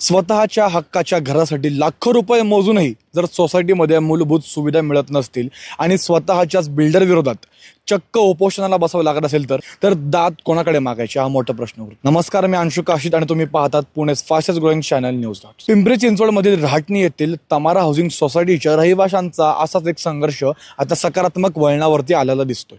स्वतःच्या हक्काच्या घरासाठी लाखो रुपये मोजूनही जर सोसायटीमध्ये मूलभूत सुविधा मिळत नसतील आणि स्वतःच्याच बिल्डर विरोधात चक्क उपोषणाला बसावं लागत असेल तर दाद कोणाकडे मागायचे हा मोठा प्रश्न उरतो। नमस्कार, मी अंशु काशीद आणि तुम्ही पाहतात Pune's fastest growing channel news dot. Pimpri चिंचवडमधील राहटणी येथील तमारा हाऊसिंग सोसायटीच्या रहिवाशांचा असाच एक संघर्ष आता सकारात्मक वळणावरती आलेला दिसतोय।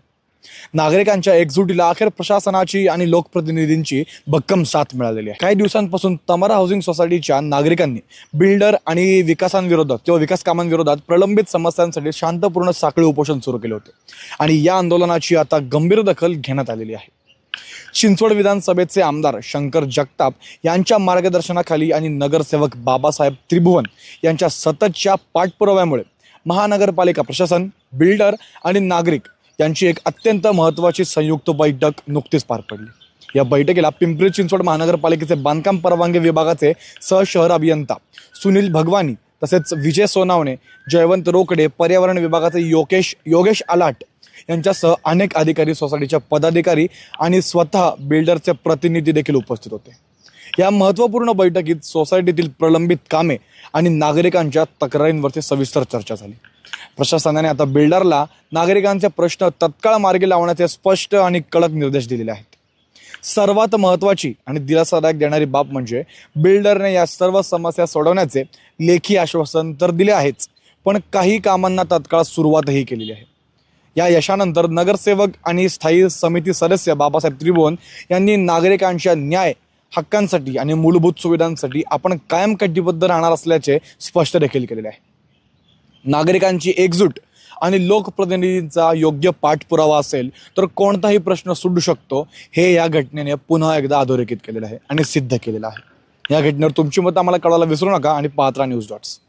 नागरिकांच्या एकजुटीला अखेर प्रशासनाची आणि लोकप्रतिनिधींची भक्कम साथ मिळालेली आहे। काही दिवसांपासून तमारा हाऊसिंग सोसायटीच्या नागरिकांनी बिल्डर आणि विकासांविरोधात किंवा विकास कामांविरोधात प्रलंबित समस्यांसाठी शांतपूर्ण साखळी उपोषण सुरू केले होते आणि या आंदोलनाची आता गंभीर दखल घेण्यात आलेली आहे। चिंचवड विधानसभेचे आमदार शंकर जगताप यांच्या मार्गदर्शनाखाली आणि नगरसेवक बाबासाहेब त्रिभुवन यांच्या सततच्या पाठपुराव्यामुळे महानगरपालिका प्रशासन, बिल्डर आणि नागरिक यांची एक अत्यंत महत्त्वाची संयुक्त बैठक नुकतीच पार पडली। या बैठकीला पिंपरी चिंचवड महानगरपालिकेचे बांधकाम परवानगी विभागाचे सहशहर अभियंता सुनील भगवानी, तसेच विजय सोनावणे, जयवंत रोकडे, पर्यावरण विभागाचे योगेश आलाट यांच्यासह अनेक अधिकारी, सोसायटीच्या पदाधिकारी आणि स्वतः बिल्डरचे प्रतिनिधी देखील उपस्थित होते। या महत्त्वपूर्ण बैठकीत सोसायटीतील प्रलंबित कामे आणि नागरिकांच्या तक्रारींवरती सविस्तर चर्चा झाली। प्रशासनाने आता बिल्डरला नागरिकांचे प्रश्न तत्काळ मार्गी लावण्याचे स्पष्ट आणि कडक निर्देश दिलेले आहेत। सर्वात महत्त्वाची आणि दिलासादायक देणारी बाब म्हणजे बिल्डरने या सर्व समस्या सोडवण्याचे लेखी आश्वासन तर दिले आहेच, पण काही कामांना तत्काळ सुरुवातही केलेली आहे। या यशानंतर नगरसेवक आणि स्थायी समिती सदस्य बाबासाहेब त्रिभुवन यांनी नागरिकांच्या न्याय, हक्कांसाठी आणि मूलभूत सुविधांसाठी आपण कायम कटिबद्ध राहणार असल्याचे स्पष्ट देखील केलेले आहे। नागरिकांची एकजूट आणि लोकप्रतिनिधींचा योग्य पाठपुरावा असेल तर कोणताही प्रश्न सुटू शकतो, हे या घटनेने पुन्हा एकदा अधोरेखित केलेलं आहे आणि सिद्ध केलेलं आहे। या घटनेवर तुमची मतं आम्हाला कळवायला विसरू नका आणि पाहत राहा न्यूज डॉट्स।